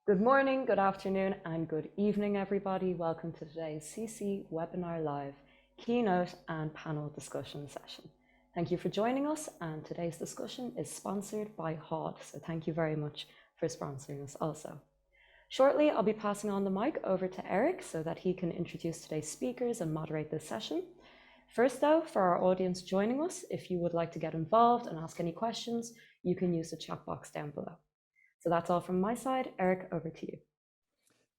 Good morning, good afternoon, and good evening, everybody. Welcome to today's CC-Webinar.Live keynote and panel discussion session. Thank you for joining us, and today's discussion is sponsored by HAUD, so thank you very much for sponsoring us also. Shortly, I'll be passing on the mic over to Eric so that he can introduce today's speakers and moderate this session. First though, for our audience joining us, if you would like to get involved and ask any questions, you can use the chat box down below. So that's all from my side. Eric, over to you.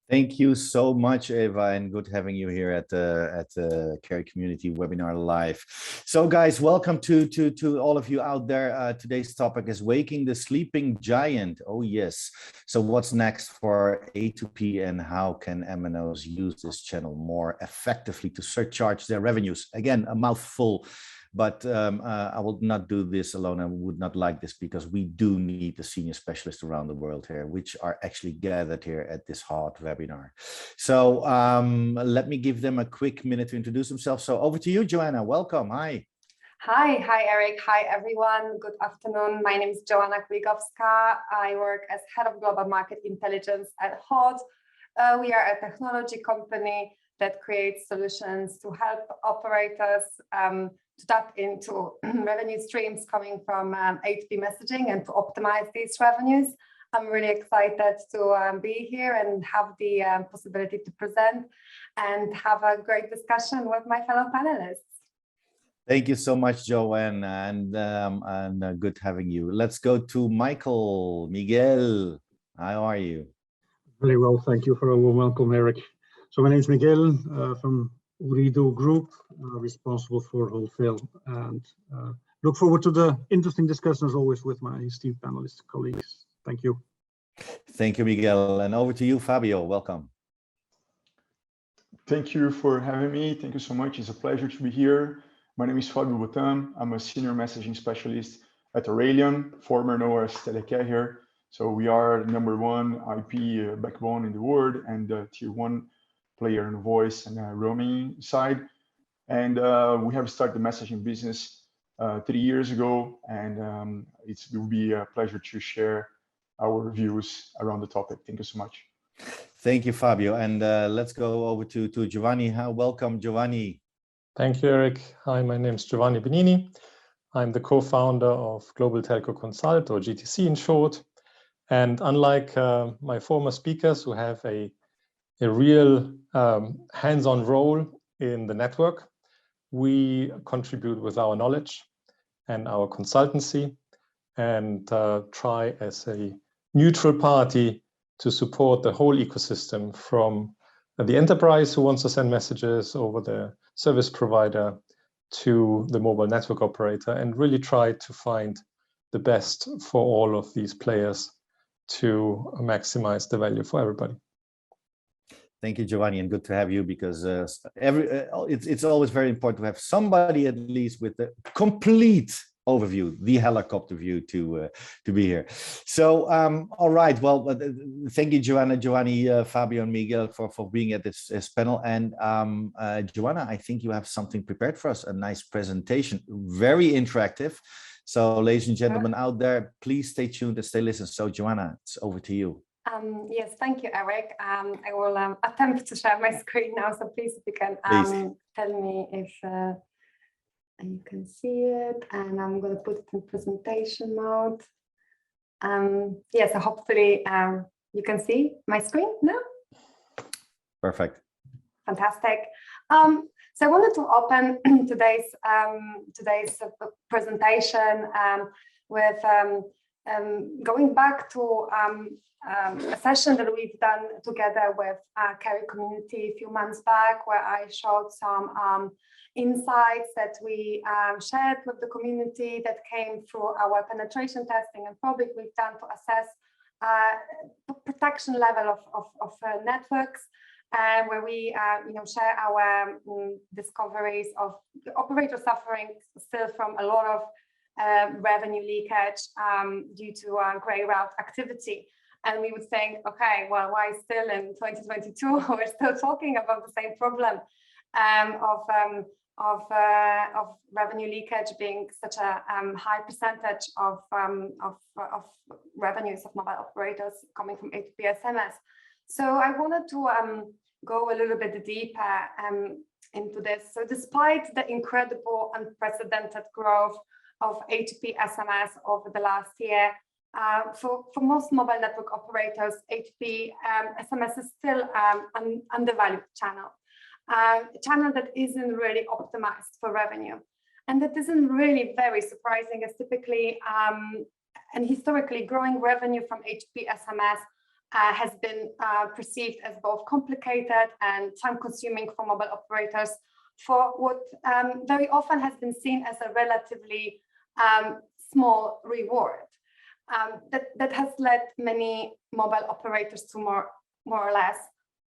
Thank you so much, Eva, and good having you here at the Carry Community Webinar Live. So guys, welcome to all of you out there. Today's topic is Waking the Sleeping Giant. Oh yes. So what's next for A2P and how can MNOs use this channel more effectively to surcharge their revenues? Again, a mouthful. But I will not do this alone. I would not like this because we do need the senior specialists around the world here, which are actually gathered here at this HAUD webinar. So let me give them a quick minute to introduce themselves. So over to you, Joanna. Welcome. Hi. Hi, Eric. Hi, everyone. Good afternoon. My name is Joanna Kligowska. I work as Head of Global Market Intelligence at HAUD. We are a technology company that creates solutions to help operators to tap into revenue streams coming from A2P messaging and to optimize these revenues. I'm really excited to be here and have the possibility to present and have a great discussion with my fellow panelists. Thank you so much, Joanne, and good having you. Let's go to Miguel. How are you? Very well, thank you for a warm welcome, Eric. So my name is Miguel from Urido Group, responsible for wholesale, and look forward to the interesting discussion as always with my esteemed panelists colleagues. Thank you. Thank you, Miguel. And over to you, Fabio. Welcome. Thank you for having me. Thank you so much. It's a pleasure to be here. My name is Fabio Botan. I'm a senior messaging specialist at Aurelion, former known as Telecare here. So we are the #1 IP backbone in the world and tier 1 player in voice and roaming side. And we have started the messaging business 3 years ago, and it will be a pleasure to share our views around the topic. Thank you so much. Thank you, Fabio. And let's go over to Giovanni. Welcome, Giovanni. Thank you, Eric. Hi, my name is Giovanni Benini. I'm the co-founder of Global Telco Consult, or GTC in short. And unlike my former speakers who have a real hands-on role in the network, we contribute with our knowledge and our consultancy and try as a neutral party to support the whole ecosystem from the enterprise who wants to send messages over the service provider to the mobile network operator, and really try to find the best for all of these players to maximize the value for everybody. Thank you, Giovanni, and good to have you, because it's always very important to have somebody at least with the complete overview, the helicopter view, to be here. So, all right. Well, thank you, Joanna, Giovanni, Fabio, and Miguel for being at this panel. And Joanna, I think you have something prepared for us, a nice presentation, very interactive. So, ladies and gentlemen out there, please stay tuned and stay listening. So, Joanna, it's over to you. Yes, thank you, Eric. I will attempt to share my screen now, so please, if you can tell me if you can see it, and I'm going to put it in presentation mode. Yeah, so hopefully you can see my screen now. Perfect. Fantastic. So I wanted to open today's presentation with going back to a session that we've done together with Carry Community a few months back, where I showed some insights that we shared with the community that came through our penetration testing and probing we've done to assess the protection level of networks, where we share our discoveries of the operator suffering still from a lot of revenue leakage due to grey route activity. And we would think, okay, well, why still in 2022 we're still talking about the same problem revenue leakage being such a high percentage of revenues of mobile operators coming from A2P SMS. So I wanted to go a little bit deeper into this. So despite the incredible unprecedented growth of A2P SMS over the last year, for most mobile network operators, A2P SMS is still an undervalued channel. A channel that isn't really optimized for revenue. And that isn't really very surprising, as typically and historically growing revenue from A2P SMS has been perceived as both complicated and time-consuming for mobile operators for what very often has been seen as a relatively small reward. That has led many mobile operators to more or less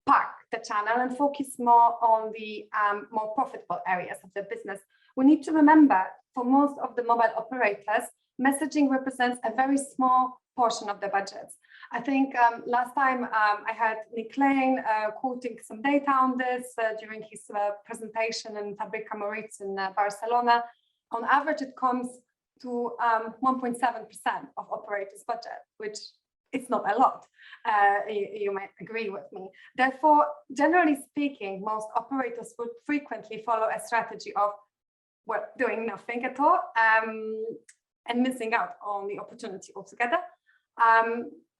park the channel and focus more on the more profitable areas of the business. We need to remember, for most of the mobile operators, messaging represents a very small portion of the budgets. I think last time I had Nick Lane quoting some data on this during his presentation in Fabrica Moritz in Barcelona. On average, it comes to 1.7% of operators' budget, which it's not a lot, you might agree with me. Therefore, generally speaking, most operators would frequently follow a strategy of, well, doing nothing at all and missing out on the opportunity altogether,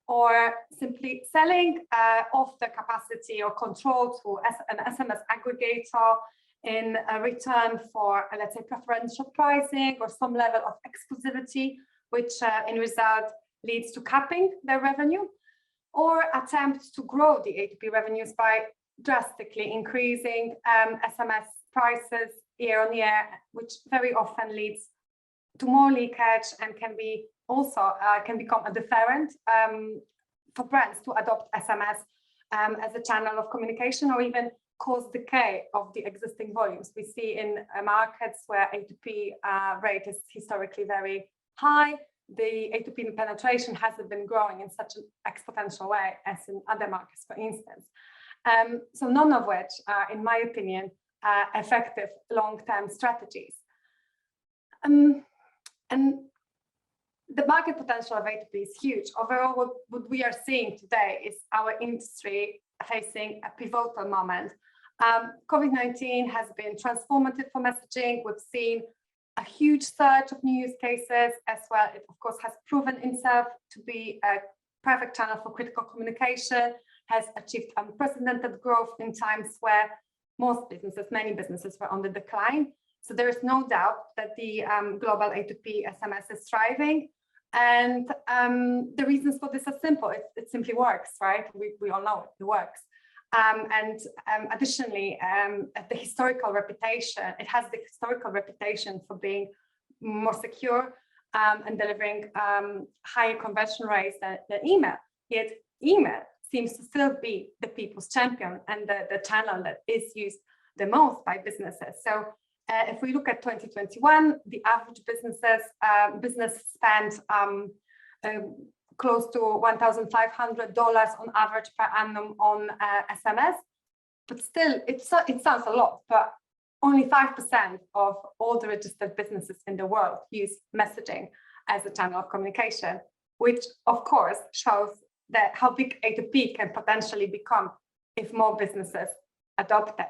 or simply selling off the capacity or control to an SMS aggregator in return for, let's say, preferential pricing or some level of exclusivity, which in result leads to capping their revenue, or attempt to grow the A2P revenues by drastically increasing SMS prices year on year, which very often leads to more leakage and can be also can become a deterrent for brands to adopt SMS as a channel of communication, or even cause decay of the existing volumes. We see in markets where A2P rate is historically very high, the A2P penetration hasn't been growing in such an exponential way as in other markets, for instance. So none of which are, in my opinion, effective long-term strategies. And the market potential of A2P is huge. Overall, what we are seeing today is our industry facing a pivotal moment. COVID-19 has been transformative for messaging. We've seen a huge surge of new use cases as well. It, of course, has proven itself to be a perfect channel for critical communication, has achieved unprecedented growth in times where many businesses were on the decline. So there is no doubt that the global A2P SMS is thriving. And the reasons for this are simple. It simply works, right? We all know it works. Additionally, the historical reputation, it has the historical reputation for being more secure and delivering higher conversion rates than email. Yet email seems to still be the people's champion and the channel that is used the most by businesses. So if we look at 2021, the average business spent close to $1,500 on average per annum on SMS, but still it sounds a lot, but only 5% of all the registered businesses in the world use messaging as a channel of communication, which of course shows that how big A2P can potentially become if more businesses adopt it.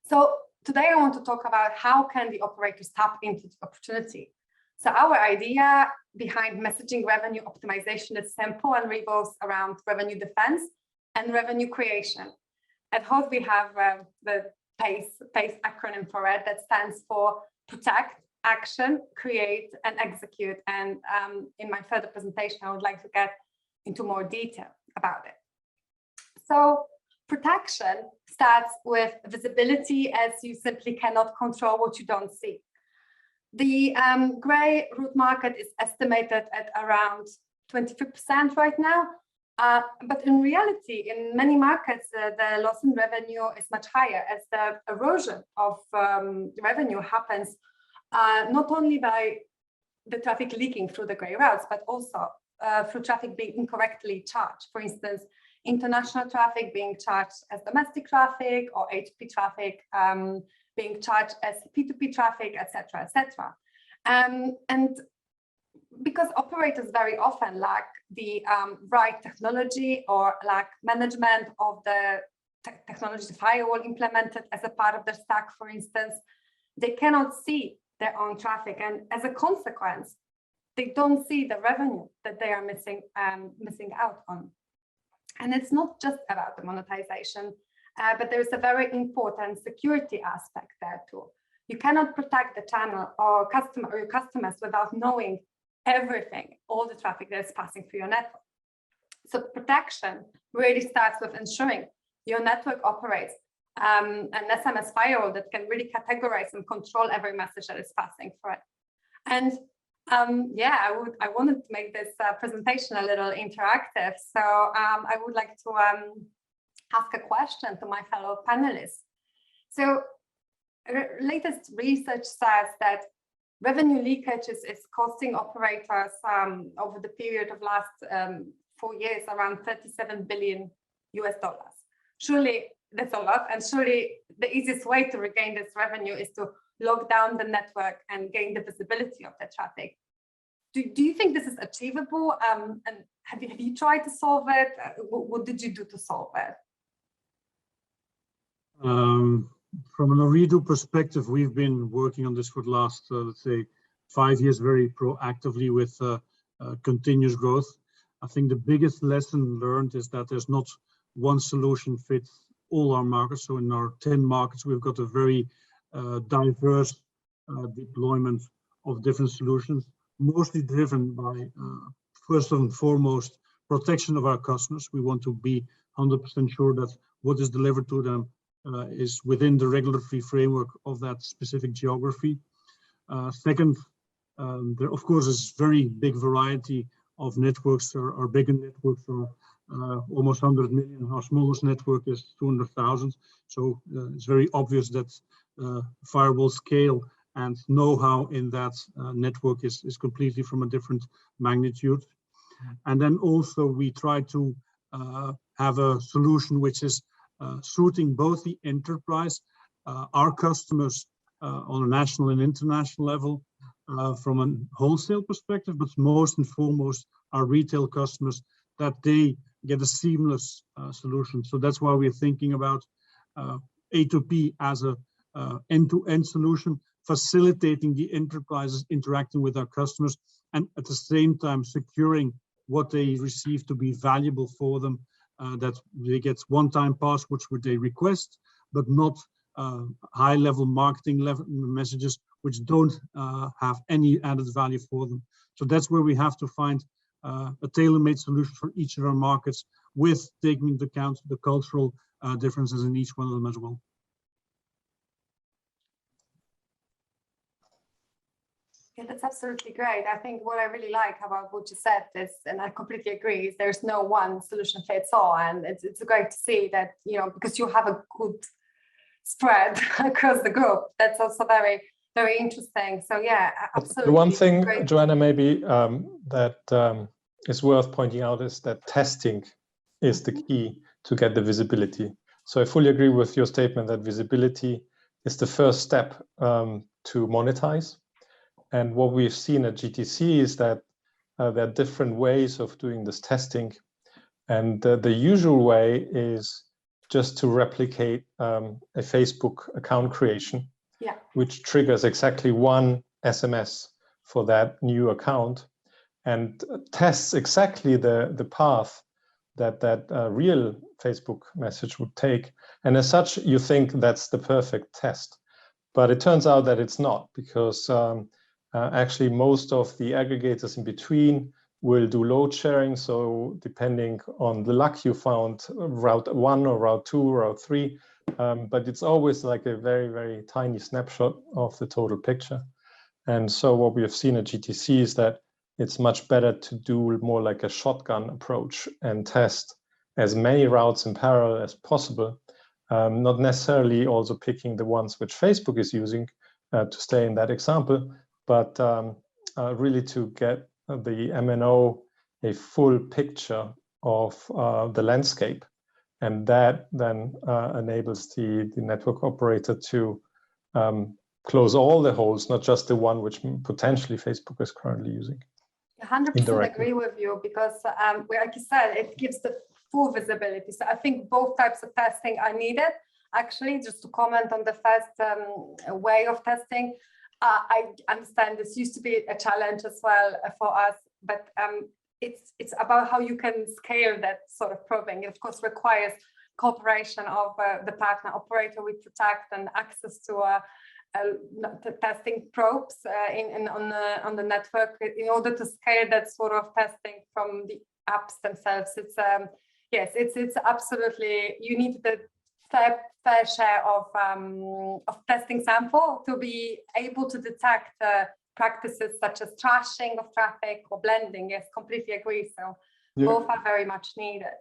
So today I want to talk about how can the operators tap into the opportunity. So our idea behind messaging revenue optimization is simple and revolves around revenue defense and revenue creation. At HAUD, we have the PACE acronym for it that stands for protect, action, create, and execute. And in my further presentation, I would like to get into more detail about it. So protection starts with visibility, as you simply cannot control what you don't see. The gray root market is estimated at around 23% right now. But in reality, in many markets, the loss in revenue is much higher as the erosion of revenue happens not only by the traffic leaking through the gray routes, but also through traffic being incorrectly charged. For instance, international traffic being charged as domestic traffic or A2P traffic being charged as P2P traffic, etc., etc. And because operators very often lack the right technology or lack management of the technology firewall implemented as a part of their stack, for instance, they cannot see their own traffic, and as a consequence, they don't see the revenue that they are missing out on. And it's not just about the monetization, but there's a very important security aspect there too. You cannot protect the channel or your customers without knowing everything, all the traffic that is passing through your network. So protection really starts with ensuring your network operates an SMS firewall that can really categorize and control every message that is passing through it. And yeah, I wanted to make this presentation a little interactive. So I would like to ask a question to my fellow panelists. So latest research says that revenue leakage is costing operators over the period of last 4 years around $37 billion. Surely that's a lot, and surely the easiest way to regain this revenue is to lock down the network and gain the visibility of the traffic. Do you think this is achievable? And have you tried to solve it? What did you do to solve it? From an Ooredoo perspective, we've been working on this for the last, let's say, 5 years very proactively with continuous growth. I think the biggest lesson learned is that there's not one solution fits all our markets. So in our 10 markets, we've got a very diverse deployment of different solutions, mostly driven by, first and foremost, protection of our customers. We want to be 100% sure that what is delivered to them is within the regulatory framework of that specific geography. Second, there of course is very big variety of networks. Our bigger networks are almost 100 million. Our smallest network is 200,000. So it's very obvious that firewall scale and know-how in that network is completely from a different magnitude. And then also we try to have a solution which is suiting both the enterprise, our customers on a national and international level from a wholesale perspective, but most and foremost our retail customers, that they get a seamless solution. So that's why we're thinking about A2P as a end-to-end solution, facilitating the enterprises interacting with our customers, and at the same time securing what they receive to be valuable for them, that they get one-time passwords which they request, but not high-level marketing messages which don't have any added value for them. So that's where we have to find a tailor-made solution for each of our markets, with taking into account the cultural differences in each one of them as well. Yeah, that's absolutely great. I think what I really like about what you said is, and I completely agree, is there's no one solution fits all. And it's great to see that, you know, because you have a good spread across the group. That's also very, very interesting. So yeah, absolutely. The one thing, Joanna, maybe that is worth pointing out is that testing is the key to get the visibility. So I fully agree with your statement that visibility is the first step to monetize. And what we've seen at GTC is that there are different ways of doing this testing. And the usual way is just to replicate a Facebook account creation, which triggers exactly one SMS for that new account and tests exactly the path that real Facebook message would take. And as such, you think that's the perfect test. But it turns out that it's not, because actually, most of the aggregators in between will do load sharing. So depending on the luck you found, route 1 or route 2, route 3, but it's always like a very, very tiny snapshot of the total picture. And so what we have seen at GTC is that it's much better to do more like a shotgun approach and test as many routes in parallel as possible, not necessarily also picking the ones which Facebook is using to stay in that example, but really to get the MNO a full picture of the landscape. And that then enables the network operator to close all the holes, not just the one which potentially Facebook is currently using. 100% agree with you, because like you said, it gives the full visibility. So I think both types of testing are needed. Actually, just to comment on the first way of testing, I understand this used to be a challenge as well for us, but it's about how you can scale that sort of probing. It of course requires cooperation of the partner operator with Protect and access to testing probes on the network in order to scale that sort of testing from the apps themselves. It's yes, it's absolutely, you need the fair share of testing sample to be able to detect practices such as trashing of traffic or blending. Yes, completely agree. So yeah. Both are very much needed.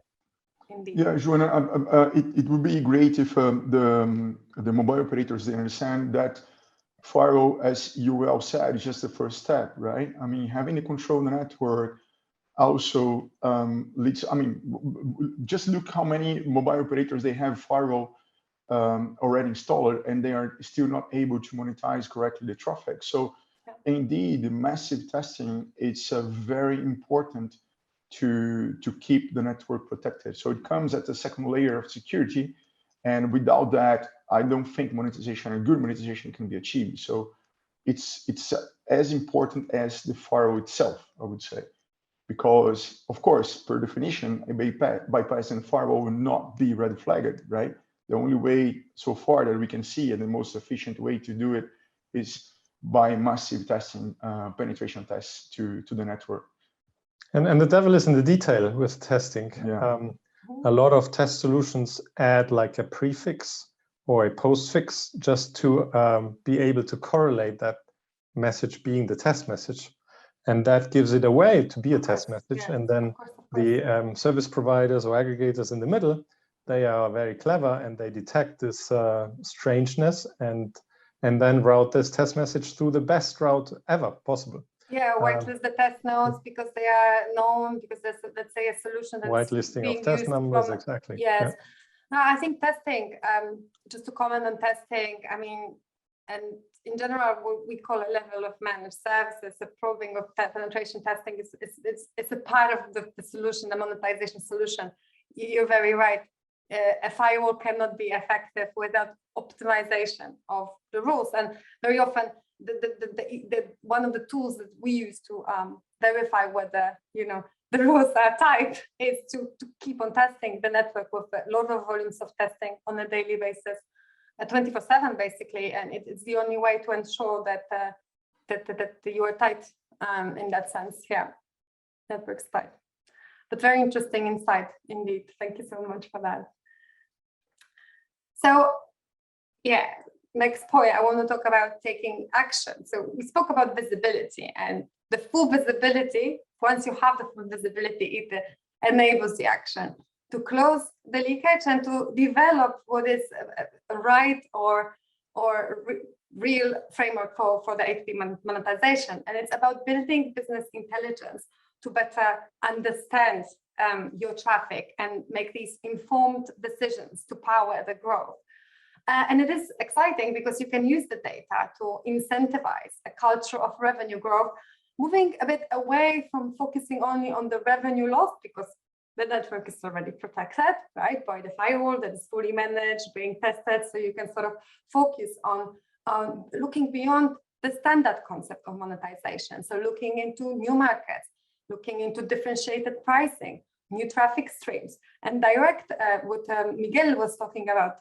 Indeed. Yeah, Joanna, it would be great if the mobile operators, they understand that firewall, as you well said, is just the first step, right? I mean, having the control of the network also leads, I mean, just look how many mobile operators they have firewall already installed, and they are still not able to monetize correctly the traffic. So indeed, the massive testing, it's very important to keep the network protected. So it comes at the second layer of security. And without that, I don't think monetization and good monetization can be achieved. So it's as important as the firewall itself, I would say, because of course, per definition, a bypassing firewall will not be red flagged, right? The only way so far that we can see, and the most efficient way to do it, is by massive testing, penetration tests to the network. And the devil is in the detail with testing. Yeah. A lot of test solutions add like a prefix or a postfix just to be able to correlate that message being the test message. And that gives it away to be a test message. And then the service providers or aggregators in the middle, they are very clever and they detect this strangeness and then route this test message through the best route ever possible. Yeah, whitelist the test nodes because they are known, because there's, let's say, a solution that's whitelisting being of test used numbers, from, exactly. Yes. Yeah. No, I think testing, just to comment on testing, I mean, and in general, what we call a level of managed services, the probing of penetration testing it's a part of the solution, the monetization solution. You're very right. A firewall cannot be effective without optimization of the rules, and very often one of the tools that we use to verify whether the rules are tight is to keep on testing the network with a lot of volumes of testing on a daily basis, 24/7 basically, and it's the only way to ensure that that you are tight in that sense. Yeah, network's tight. But very interesting insight indeed. Thank you so much for that. So yeah, next point, I want to talk about taking action. So we spoke about visibility, and the full visibility, once you have the full visibility, it enables the action to close the leakage and to develop what is a right or real framework for the A2P monetization. And it's about building business intelligence to better understand your traffic and make these informed decisions to power the growth. And it is exciting because you can use the data to incentivize a culture of revenue growth, moving a bit away from focusing only on the revenue loss, because the network is already protected, right, by the firewall that is fully managed, being tested. So you can sort of focus on looking beyond the standard concept of monetization. So looking into new markets, looking into differentiated pricing, new traffic streams, and direct what Miguel was talking about,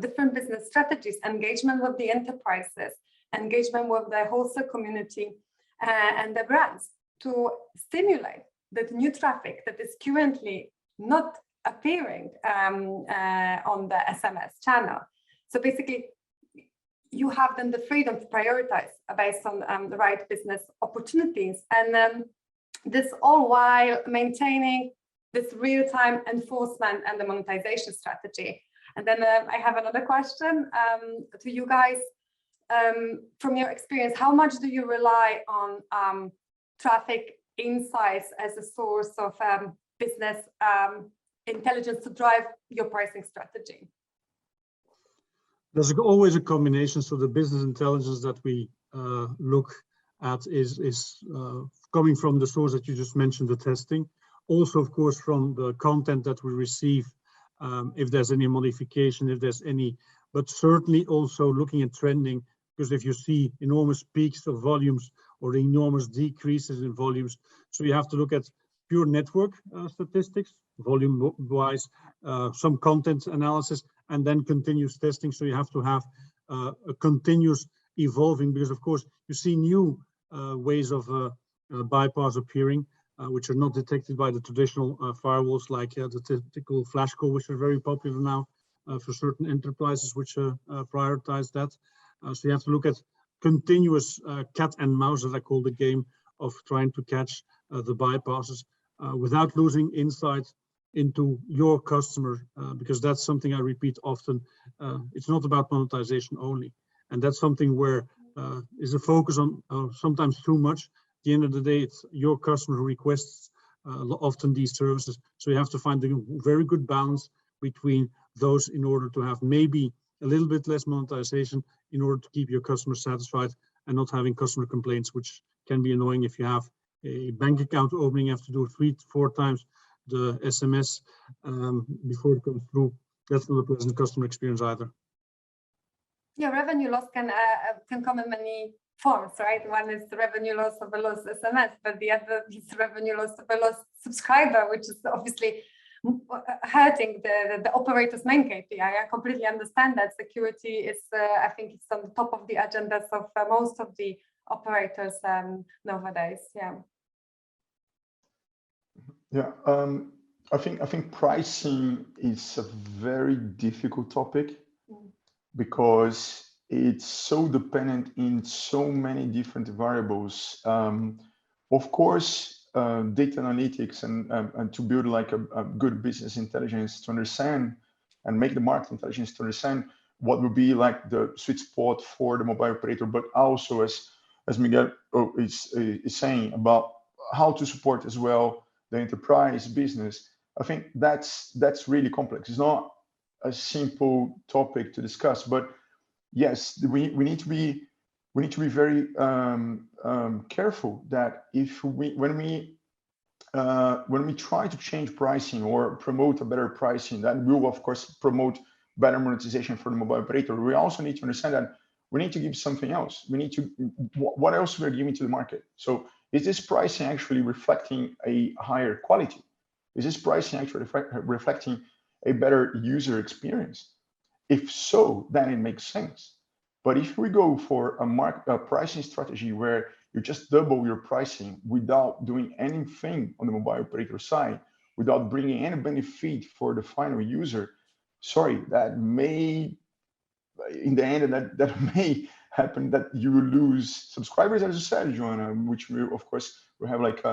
different business strategies, engagement with the enterprises, engagement with the wholesale community and the brands to stimulate that new traffic that is currently not appearing on the SMS channel. So basically, you have then the freedom to prioritize based on the right business opportunities, and this all while maintaining this real-time enforcement and the monetization strategy. And then I have another question to you guys. From your experience, how much do you rely on traffic insights as a source of business intelligence to drive your pricing strategy? There's always a combination. So the business intelligence that we look at is coming from the source that you just mentioned, the testing. Also, of course, from the content that we receive, if there's any modification, if there's any, but certainly also looking at trending, because if you see enormous peaks of volumes or enormous decreases in volumes, so you have to look at pure network statistics, volume-wise, some content analysis, and then continuous testing. So you have to have a continuous evolving, because of course you see new ways of bypass appearing, which are not detected by the traditional firewalls, like the typical flash call, which are very popular now for certain enterprises which prioritize that. So you have to look at continuous cat and mouse, as I call the game, of trying to catch the bypasses without losing insight into your customer, because that's something I repeat often. It's not about monetization only, and that's something where is a focus on sometimes too much. At the end of the day, it's your customer who requests often these services, so you have to find a very good balance between those in order to have maybe a little bit less monetization in order to keep your customers satisfied and not having customer complaints, which can be annoying if you have a bank account opening, you have to do 3 to 4 times the SMS before it comes through. That's not a pleasant customer experience either. Yeah, revenue loss can come in many forms, right? One is the revenue loss of a lost SMS, but the other is revenue loss of a lost subscriber, which is obviously hurting the operator's main KPI. I completely understand that security is, I think it's on the top of the agendas of most of the operators nowadays. Yeah. Yeah, I think pricing is a very difficult topic because it's so dependent in so many different variables. Of course, data analytics and to build like a good business intelligence to understand and make the market intelligence to understand what would be like the sweet spot for the mobile operator, but also as Miguel is saying about how to support as well the enterprise business. I think that's really complex. It's not a simple topic to discuss, but yes, we need to be very careful that if when we try to change pricing or promote a better pricing, that will of course promote better monetization for the mobile operator. We also need to understand that we need to give something else. We need to, what else we're giving to the market. So is this pricing actually reflecting a higher quality? Is this pricing actually reflecting a better user experience? If so, then it makes sense. But if we go for a pricing strategy where you just double your pricing without doing anything on the mobile operator side, without bringing any benefit for the final user, sorry, that may, in the end, that may happen that you will lose subscribers, as you said, Joanna, which will, of course, will have like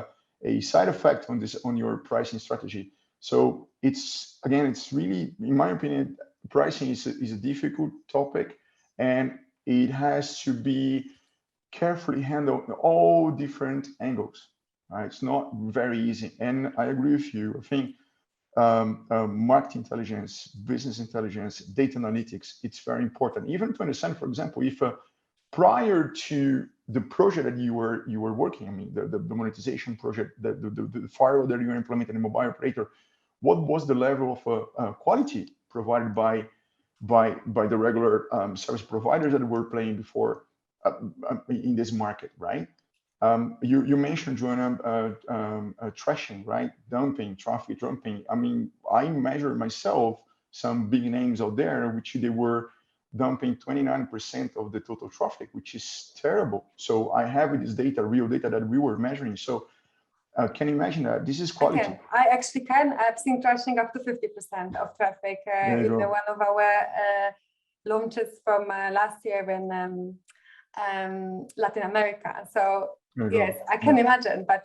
a side effect on your pricing strategy. So it's, again, it's really, in my opinion, pricing is a difficult topic, and it has to be carefully handled in all different angles. Right? It's not very easy, and I agree with you. I think market intelligence, business intelligence, data analytics, it's very important. Even to understand, for example, if prior to the project that you were working, I mean, the monetization project, the firewall that you implemented in mobile operator, what was the level of quality provided by the regular service providers that were playing before in this market, right? You mentioned, Joanna, trashing, right? Dumping, traffic dumping. I mean, I measure myself some big names out there, which they were dumping 29% of the total traffic, which is terrible. So I have this data, real data that we were measuring. So can you imagine that? This is quality. I actually can. I've seen trashing up to 50% of traffic in one of our launches from last year in Latin America. So yes, I can imagine, but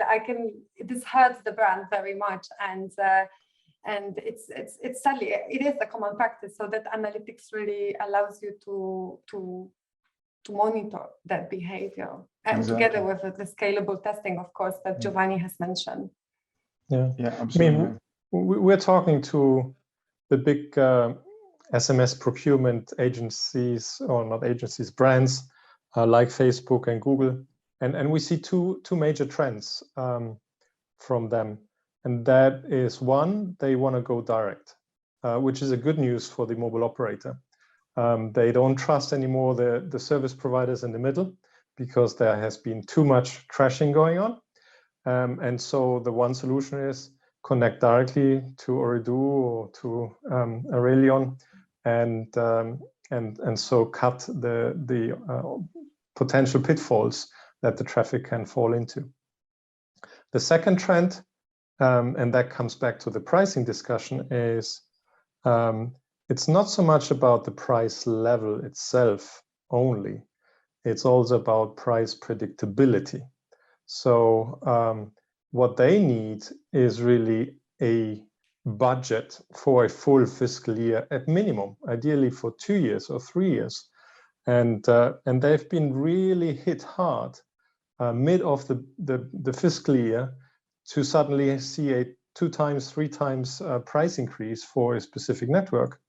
this hurts the brand very much, and it's sadly, it is a common practice. So that analytics really allows you to monitor that behavior, and together with the scalable testing, of course, that Giovanni has mentioned. Yeah, absolutely. I mean, we're talking to the big SMS procurement agencies, or not agencies, brands like Facebook and Google. And we see two major trends from them. And that is, one, they want to go direct, which is a good news for the mobile operator. They don't trust anymore the service providers in the middle, because there has been too much crashing going on. And so the one solution is connect directly to Ooredoo or to Aurelion, and so cut the potential pitfalls that the traffic can fall into. The second trend, and that comes back to the pricing discussion, is it's not so much about the price level itself only. It's also about price predictability. So what they need is really a budget for a full fiscal year at minimum, ideally for 2 years or 3 years. And they've been really hit hard mid of the fiscal year to suddenly see a 2 times, 3 times price increase for a specific network,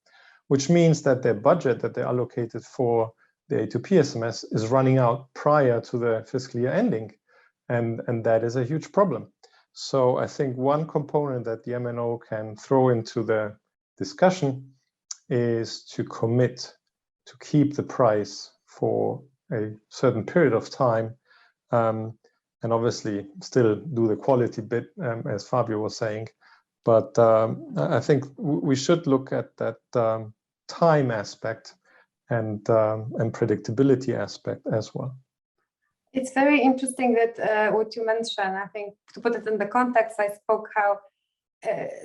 which means that their budget that they allocated for the A2P SMS is running out prior to the fiscal year ending. And that is a huge problem. So I think one component that the MNO can throw into the discussion is to commit to keep the price for a certain period of time, and obviously still do the quality bit, as Fabio was saying. But I think we should look at that time aspect and predictability aspect as well. It's very interesting that what you mentioned. I think, to put it in the context, I spoke how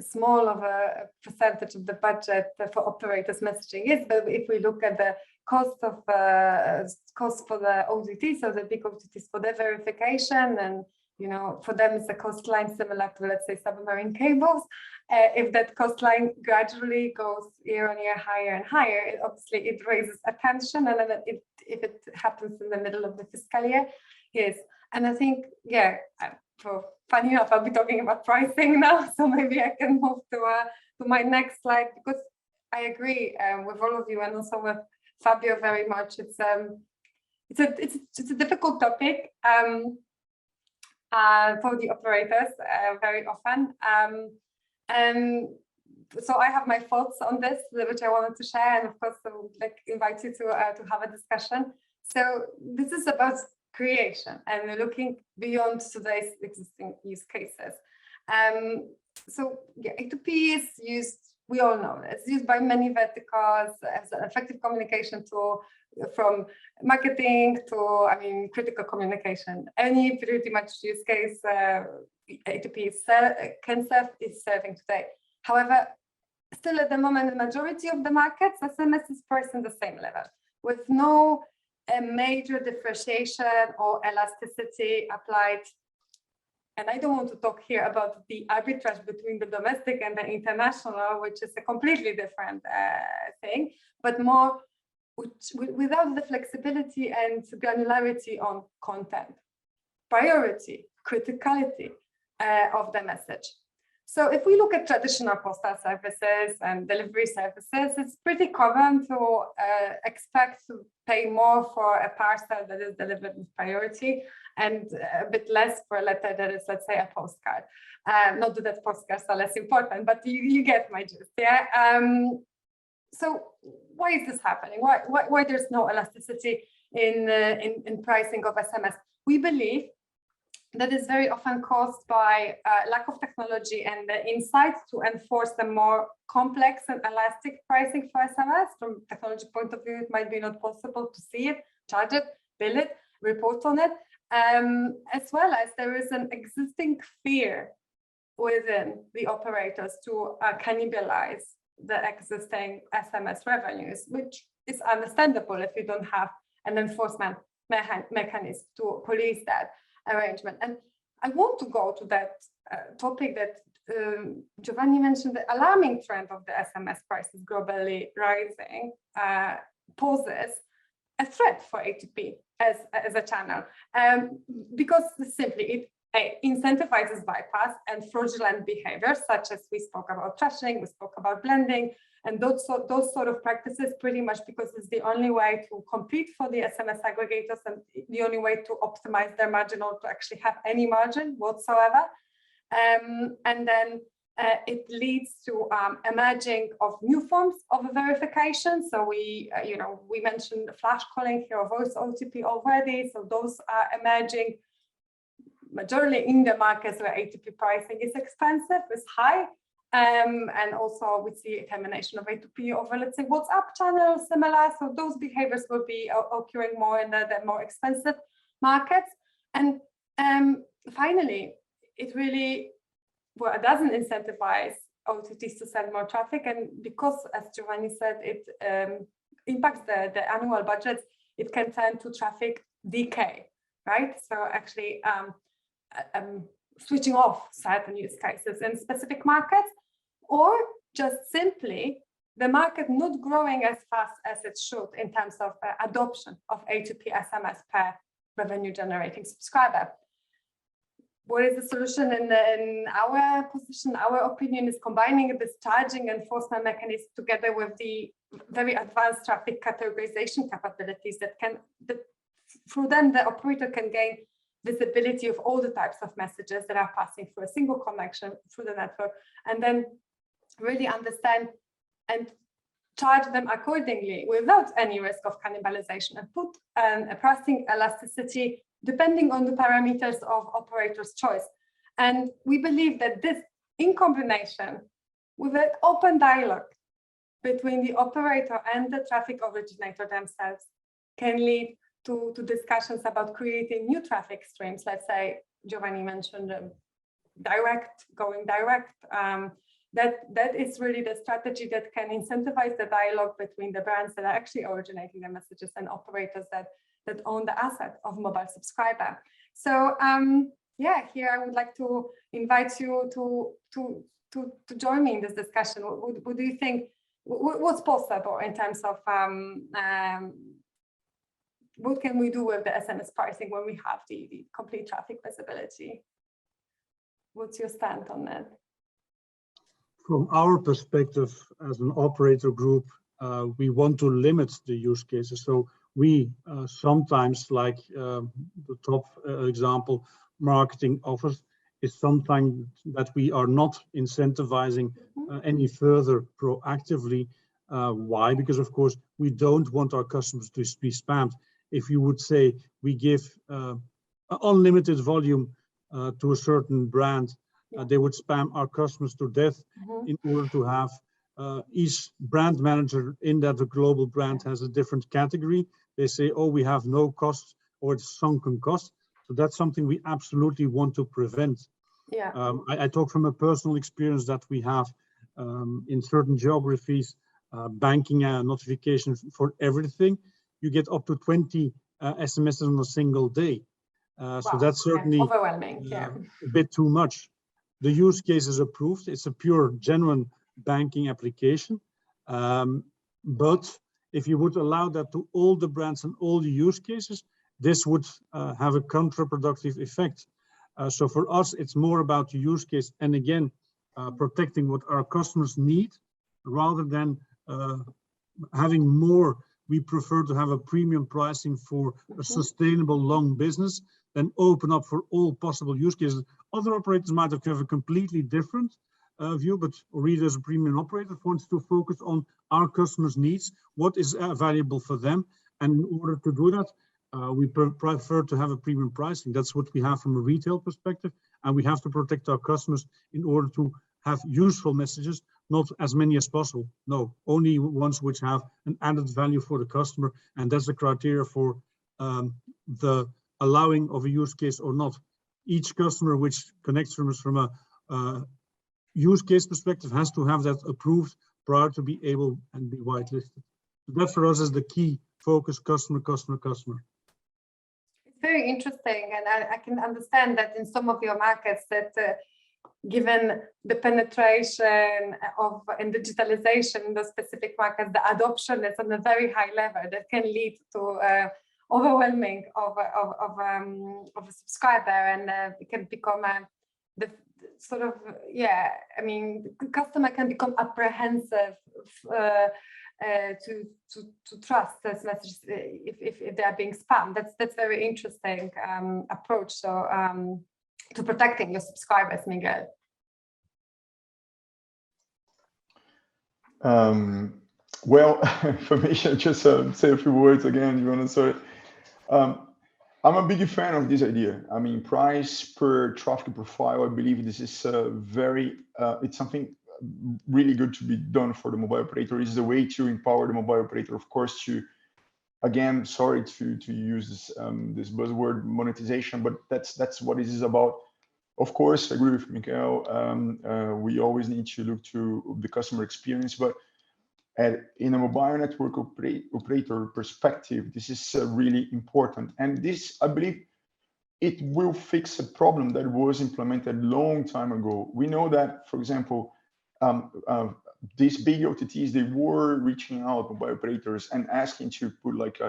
small of a percentage of the budget for operators messaging is, but if we look at the cost for the OTT, so the big OTTs for their verification, and for them it's a cost line similar to, let's say, submarine cables. If that cost line gradually goes year on year higher and higher, it raises attention, and then if it happens in the middle of the fiscal year, yes. And I think, yeah, funny enough, I'll be talking about pricing now, so maybe I can move to my next slide, because I agree with all of you, and also with Fabio very much. It's a difficult topic for the operators very often. And so I have my thoughts on this, which I wanted to share, and of course, I would invite you to have a discussion. So this is about creation and looking beyond today's existing use cases. So yeah, A2P is used, we all know, it's used by many verticals as an effective communication tool, from marketing to, critical communication. Any pretty much use case A2P can serve is serving today. However, still at the moment, the majority of the markets, SMS is priced on the same level, with no major differentiation or elasticity applied. And I don't want to talk here about the arbitrage between the domestic and the international, which is a completely different thing, but more without the flexibility and granularity on content, priority, criticality of the message. So if we look at traditional postal services and delivery services, it's pretty common to expect to pay more for a parcel that is delivered with priority and a bit less for a letter that is, let's say, a postcard. Not that postcards are less important, but you get my gist, yeah? So why is this happening? Why there's no elasticity in pricing of SMS? We believe that is very often caused by lack of technology and the insight to enforce the more complex and elastic pricing for SMS. From a technology point of view, it might be not possible to see it, charge it, bill it, report on it, as well as there is an existing fear within the operators to cannibalize the existing SMS revenues, which is understandable if you don't have an enforcement mechanism to police that arrangement. And I want to go to that topic that Giovanni mentioned. The alarming trend of the SMS prices globally rising poses a threat for A2P as a channel, because simply it incentivizes bypass and fraudulent behavior, such as we spoke about trashing, we spoke about blending, And those sort of practices, pretty much because it's the only way to compete for the SMS aggregators and the only way to optimize their margin or to actually have any margin whatsoever. And then it leads to emerging of new forms of verification. So we mentioned flash calling here, or voice OTP already. So those are emerging majorly in the markets where ATP pricing is expensive, is high. And also we see a termination of A2P over, let's say, WhatsApp channels, similar. So those behaviors will be occurring more in the more expensive markets. And finally, it really, well, it doesn't incentivize OTTs to send more traffic. And because, as Giovanni said, it impacts the annual budgets, it can turn to traffic decay, right? So actually switching off certain use cases in specific markets, or just simply the market not growing as fast as it should in terms of adoption of A2P SMS per revenue generating subscriber. What is the solution in our position? Our opinion is combining this charging enforcement mechanism together with the very advanced traffic categorization capabilities that through them the operator can gain visibility of all the types of messages that are passing through a single connection through the network, and then really understand and charge them accordingly without any risk of cannibalization, and put a pricing elasticity depending on the parameters of operator's choice. And we believe that this, in combination with an open dialogue between the operator and the traffic originator themselves, can lead to discussions about creating new traffic streams. Let's say Giovanni mentioned going direct. That is really the strategy that can incentivize the dialogue between the brands that are actually originating the messages and operators that own the asset of mobile subscriber. So yeah, here I would like to invite you to join me in this discussion. What do you think? What's possible in terms of what can we do with the SMS pricing when we have the complete traffic visibility? What's your stand on that? From our perspective as an operator group, we want to limit the use cases. So we sometimes, like the top example, marketing offers, is sometimes that we are not incentivizing any further proactively. Why? Because of course we don't want our customers to be spammed. If you would say we give unlimited volume to a certain brand, they would spam our customers to death in order to have each brand manager in that global brand has a different category. They say, oh, we have no costs or it's sunken cost. So that's something we absolutely want to prevent. Yeah. I talk from a personal experience that we have in certain geographies, banking notifications for everything. You get up to 20 SMSs on a single day. Wow. So that's certainly overwhelming. a bit too much. The use case is approved. It's a pure, genuine banking application. But if you would allow that to all the brands and all the use cases, this would have a counterproductive effect. So for us, it's more about the use case. And again, protecting what our customers need rather than having more. We prefer to have a premium pricing for a sustainable long business than open up for all possible use cases. Other operators might have a completely different view, but Ooredoo as a premium operator wants to focus on our customers' needs, what is valuable for them. And in order to do that, we prefer to have a premium pricing. That's what we have from a retail perspective. And we have to protect our customers in order to have useful messages, not as many as possible. No, only ones which have an added value for the customer. And that's the criteria for the allowing of a use case or not. Each customer which connects from us from a use case perspective has to have that approved prior to be able and be whitelisted. So that for us is the key focus: customer, customer, customer. It's very interesting, and I can understand that in some of your markets that given the penetration of and digitalization in the specific markets, the adoption is on a very high level that can lead to overwhelming of a subscriber, and it can become the sort of, yeah, I mean, the customer can become apprehensive trust those messages if they are being spammed. That's very interesting approach. So to protecting your subscribers, Miguel. Well, information. Just say a few words again, Joanna. Sorry. I'm a big fan of this idea. I mean, price per traffic profile. I believe this is it's something really good to be done for the mobile operator. It's a way to empower the mobile operator, of course, to, again, sorry to use this buzzword monetization, but that's what it is about. Of course, I agree with Miguel. We always need to look to the customer experience, but in a mobile network operator perspective, this is really important. And this, I believe, it will fix a problem that was implemented a long time ago. We know that, for example, these big OTTs, they were reaching out mobile operators and asking to put like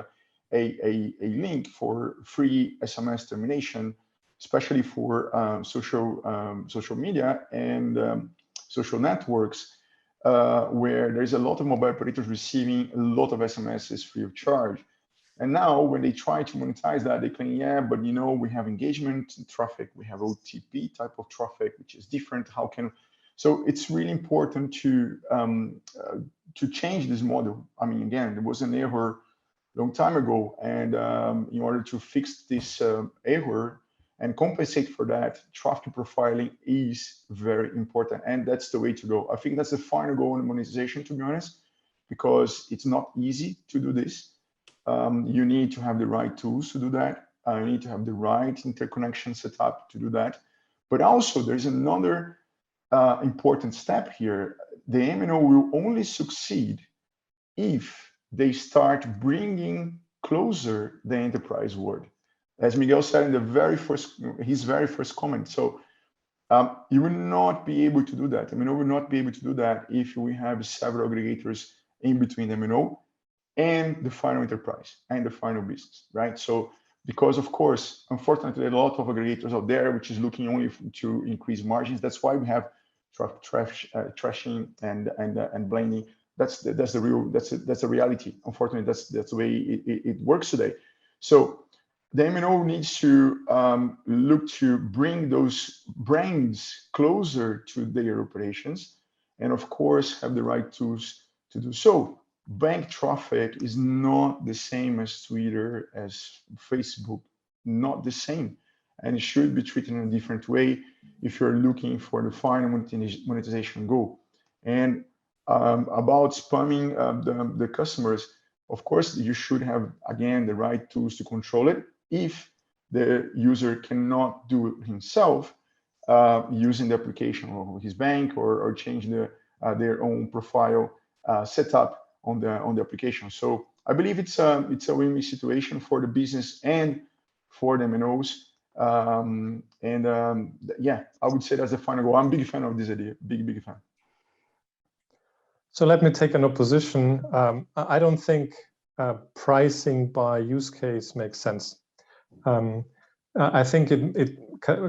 a link for free SMS termination, especially for social media and social networks, where there's a lot of mobile operators receiving a lot of SMSs free of charge. And now when they try to monetize that, they claim, yeah, but you know, we have engagement traffic, we have OTP type of traffic, which is different. How can, so it's really important to change this model. I mean, again, there was an error a long time ago, and in order to fix this error and compensate for that, traffic profiling is very important, and that's the way to go. I think that's the final goal in monetization, to be honest, because it's not easy to do this. You need to have the right tools to do that. You need to have the right interconnection set up to do that. But also, there's another important step here. The MNO will only succeed if they start bringing closer the enterprise world. As Miguel said in his very first comment. So you will not be able to do that. MNO will not be able to do that if we have several aggregators in between MNO and the final enterprise and the final business, right? So because of course, unfortunately, a lot of aggregators out there which is looking only to increase margins. That's why we have trashing and blending. That's the reality. Unfortunately, that's the way it works today. So the MNO needs to look to bring those brands closer to their operations, and of course have the right tools to do so. Bank traffic is not the same as Twitter, as Facebook, not the same, and it should be treated in a different way if you're looking for the final monetization goal. And about spamming the customers, of course, you should have, again, the right tools to control it. If the user cannot do it himself, using the application of his bank or change their own profile setup on the application. So I believe it's a win-win situation for the business and for the MNOs. Yeah, I would say that's the final goal. I'm a big fan of this idea, big fan. So let me take an opposition. I don't think pricing by use case makes sense. I think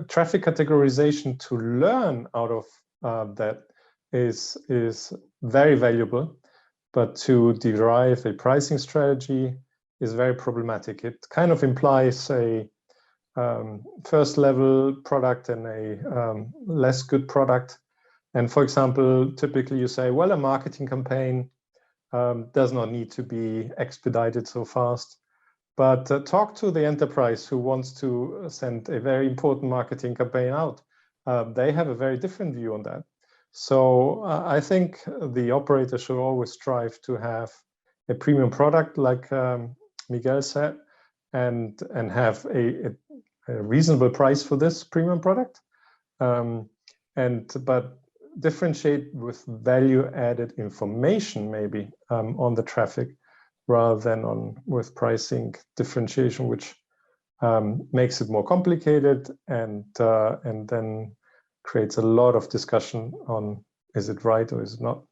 traffic categorization to learn out of that is very valuable, but to derive a pricing strategy is very problematic. It kind of implies a first level product and a less good product. And for example, typically you say, well, a marketing campaign does not need to be expedited so fast. But talk to the enterprise who wants to send a very important marketing campaign out. They have a very different view on that. So I think the operator should always strive to have a premium product, like Miguel said, and have a reasonable price for this premium product, but differentiate with value-added information maybe on the traffic, rather than with pricing differentiation, which makes it more complicated and then creates a lot of discussion on is it right or is it not.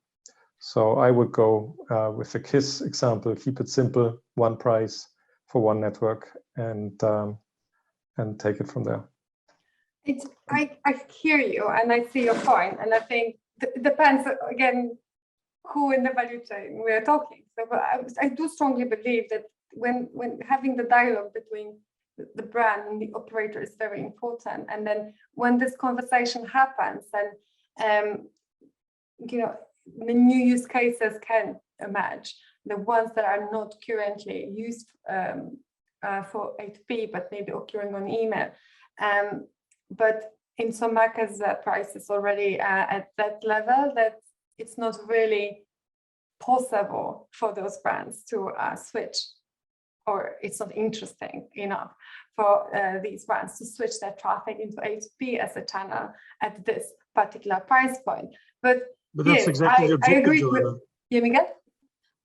So I would go with the KISS example, keep it simple, one price for one network, and take it from there. I hear you and I see your point, and I think it depends again. who in the value chain we are talking. So I do strongly believe that when having the dialogue between the brand and the operator is very important. And then when this conversation happens, then the new use cases can emerge. The ones that are not currently used for A2P, but maybe occurring on email. But in some markets, the price is already at that level that it's not really possible for those brands to switch, or it's not interesting enough for these brands to switch their traffic into A2P as a channel at this particular price point. But that's yes, exactly the objective. I agree with you, Miguel.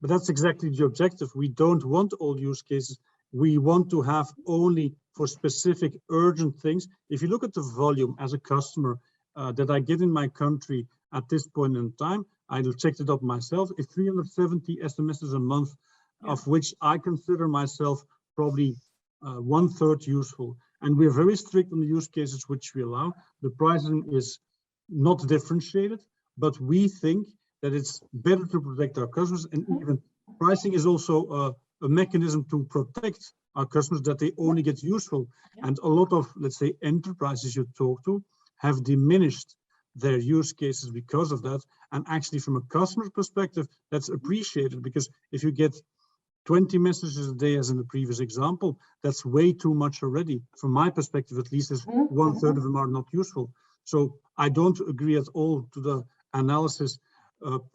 But that's exactly the objective. We don't want all use cases. We want to have only for specific urgent things. If you look at the volume as a customer that I get in my country at this point in time, I checked it up myself. It's 370 SMSs a month, of which I consider myself probably 1/3 useful. And we're very strict on the use cases which we allow. The pricing is not differentiated, but we think that it's better to protect our customers, and even pricing is also a mechanism to protect our customers, that they only get useful. And a lot of, let's say, enterprises you talk to have diminished their use cases because of that. And actually from a customer perspective, that's appreciated, because if you get 20 messages a day, as in the previous example, that's way too much already. From my perspective, at least, is 1/3 of them are not useful. So I don't agree at all to the analysis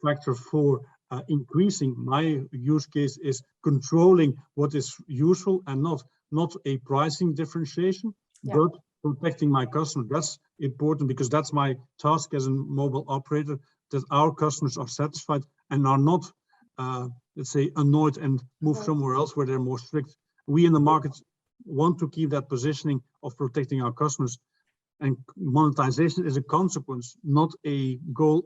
factor for increasing. My use case is controlling what is useful and not a pricing differentiation, but protecting my customer. That's important, because that's my task as a mobile operator, that our customers are satisfied and are not, let's say, annoyed and move somewhere else where they're more strict. We in the market want to keep that positioning of protecting our customers, and monetization is a consequence, not a goal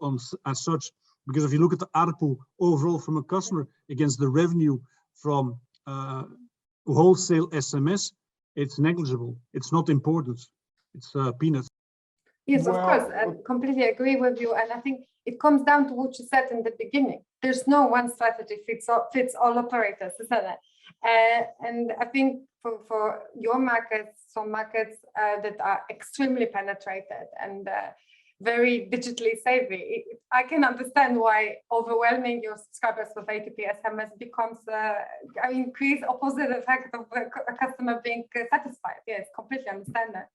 as such. Because if you look at the ARPU overall from a customer against the revenue from wholesale SMS, it's negligible. It's not important. It's peanuts. Yes, of course, I completely agree with you. And I think it comes down to what you said in the beginning. There's no one strategy fits all operators, isn't it? And I think for your markets, some markets that are extremely penetrated and very digitally savvy, I can understand why overwhelming your subscribers with A2P SMS becomes increase opposite effect of a customer being satisfied. Yes, completely understand that.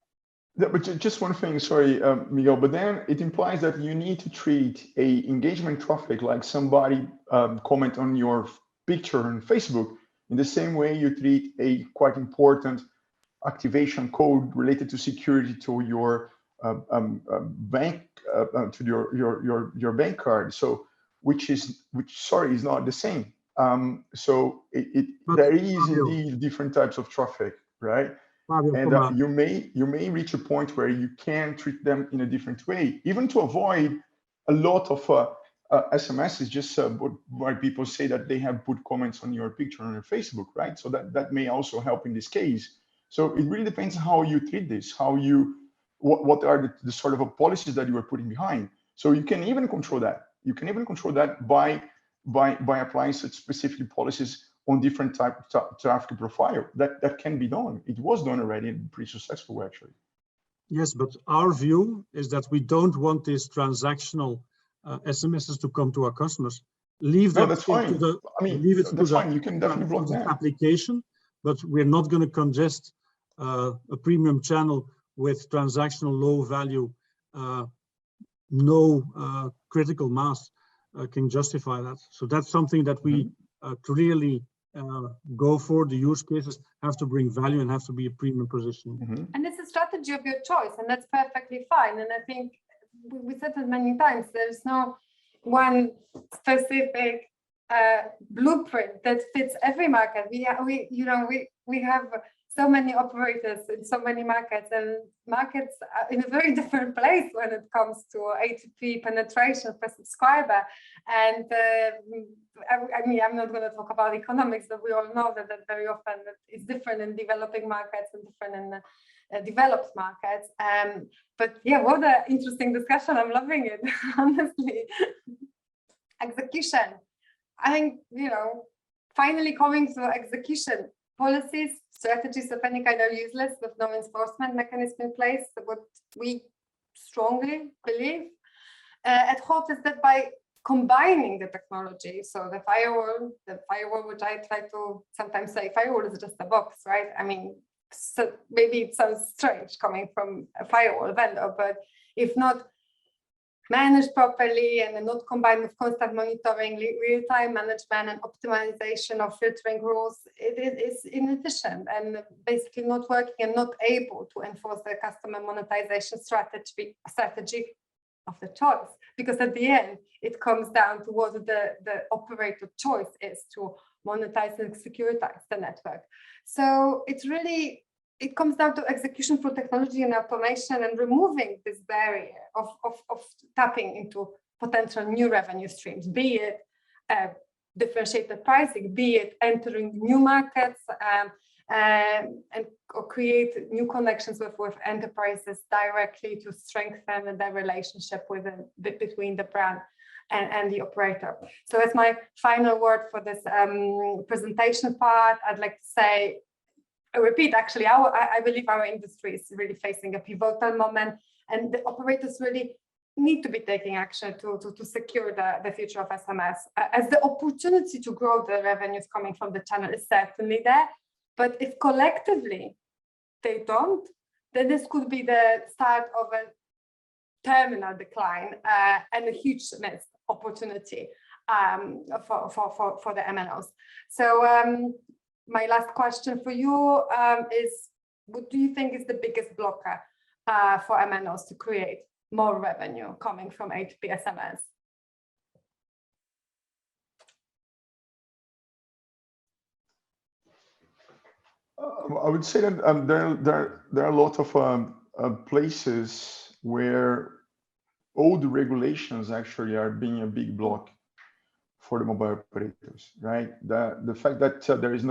Yeah, but just one thing, sorry, Miguel, but then it implies that you need to treat a engagement traffic like somebody comment on your picture on Facebook in the same way you treat a quite important activation code related to security to your bank, to your bank card. So which is not the same. So there is indeed different types of traffic, right? And you may reach a point where you can treat them in a different way, even to avoid a lot of SMSs, just why people say that they have put comments on your picture on your Facebook, right? So that may also help in this case. So it really depends how you treat this, what are the sort of policies that you are putting behind. So you can even control that. You can even control that by applying such specific policies on different type of traffic profile. That can be done. It was done already and pretty successful, actually. Yes, but our view is that we don't want these transactional SMSs to come to our customers. Leave that that's fine. Leave it that's to fine. You can definitely block that application, but we're not going to congest a premium channel with transactional low value, no critical mass can justify that. So that's something that we clearly go for. The use cases have to bring value and have to be a premium position. And it's a strategy of your choice, and that's perfectly fine. And I think we said it many times, there's no one specific blueprint that fits every market. We have so many operators in so many markets, and markets are in a very different place when it comes to A2P penetration per subscriber. And I'm not going to talk about economics, but we all know that very often it's different in developing markets and different in developed markets. But yeah, what an interesting discussion. I'm loving it, honestly. execution. I think, finally coming to execution, policies, strategies of any kind are useless with no enforcement mechanism in place. So what we strongly believe at HAUD is that by combining the technology, so the firewall, which I try to sometimes say, firewall is just a box, right? I mean, so maybe it sounds strange coming from a firewall vendor, but if not managed properly and not combined with constant monitoring, real-time management and optimization of filtering rules, it is inefficient and basically not working and not able to enforce the customer monetization strategy of the choice. Because at the end, it comes down to what the operator choice is to monetize and securitize the network. So it comes down to execution through technology and automation and removing this barrier of tapping into potential new revenue streams, be it differentiated pricing, be it entering new markets or create new connections with enterprises directly to strengthen their relationship between the brand and the operator. So as my final word for this presentation part, I'd like to say, I repeat, actually, I believe our industry is really facing a pivotal moment, and the operators really need to be taking action to secure the future of SMS, as the opportunity to grow the revenues coming from the channel is certainly there. But if collectively they don't, then this could be the start of a terminal decline and a huge missed opportunity for the MNOs. So my last question for you is, what do you think is the biggest blocker for MNOs to create more revenue coming from A2P SMS? I would say that there are a lot of places where all the regulations actually are being a big block for the mobile operators, right? The fact that there is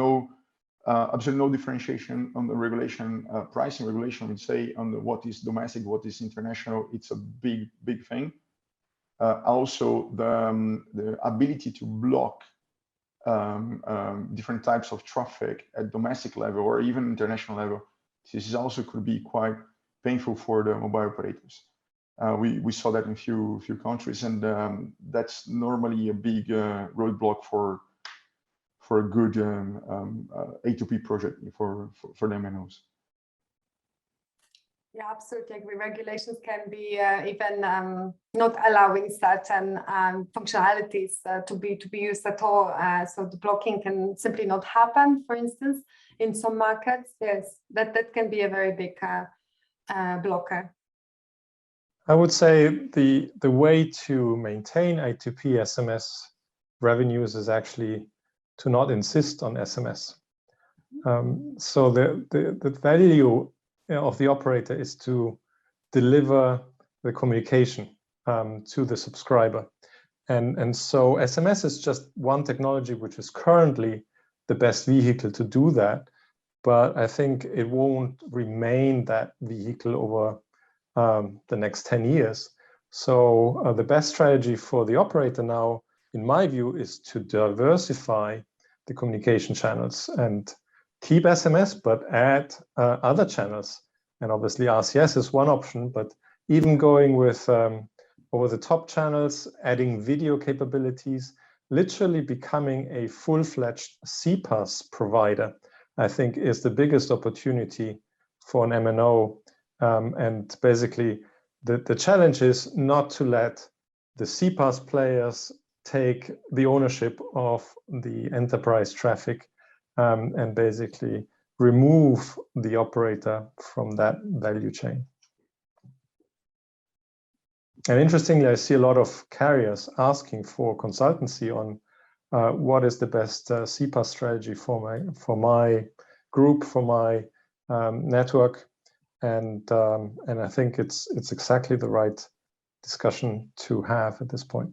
absolutely no differentiation on the regulation, pricing regulation, I would say, on what is domestic, what is international, it's a big thing. Also, the ability to block different types of traffic at domestic level or even international level, this is also could be quite painful for the mobile operators. We saw that in few countries, and that's normally a big roadblock for a good A2P project for the MNOs. Yeah, absolutely agree. Regulations can be even not allowing certain functionalities to be used at all. So the blocking can simply not happen. For instance, in some markets, yes, that can be a very big blocker. I would say the way to maintain A2P SMS revenues is actually to not insist on SMS. So the value of the operator is to deliver the communication to the subscriber. And so SMS is just one technology which is currently the best vehicle to do that. But I think it won't remain that vehicle over the next 10 years. So the best strategy for the operator now, in my view, is to diversify the communication channels and keep SMS, but add other channels. And obviously RCS is one option, but even going with over-the-top channels, adding video capabilities, literally becoming a full-fledged CPaaS provider, I think is the biggest opportunity for an MNO. And basically, the challenge is not to let the CPaaS players take the ownership of the enterprise traffic and basically remove the operator from that value chain. And interestingly, I see a lot of carriers asking for consultancy on what is the best CPaaS strategy for my group, for my network. And I think it's exactly the right discussion to have at this point.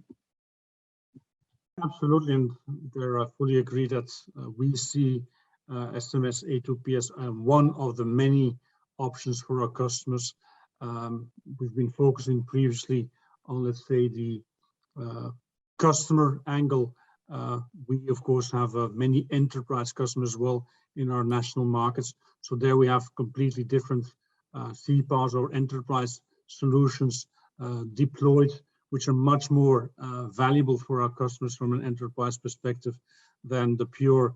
Absolutely, and there I fully agree that we see SMS A2P as one of the many options for our customers. We've been focusing previously on, let's say, the customer angle, we of course have many enterprise customers as well in our national markets. So there we have completely different CPaaS or enterprise solutions deployed, which are much more valuable for our customers from an enterprise perspective than the pure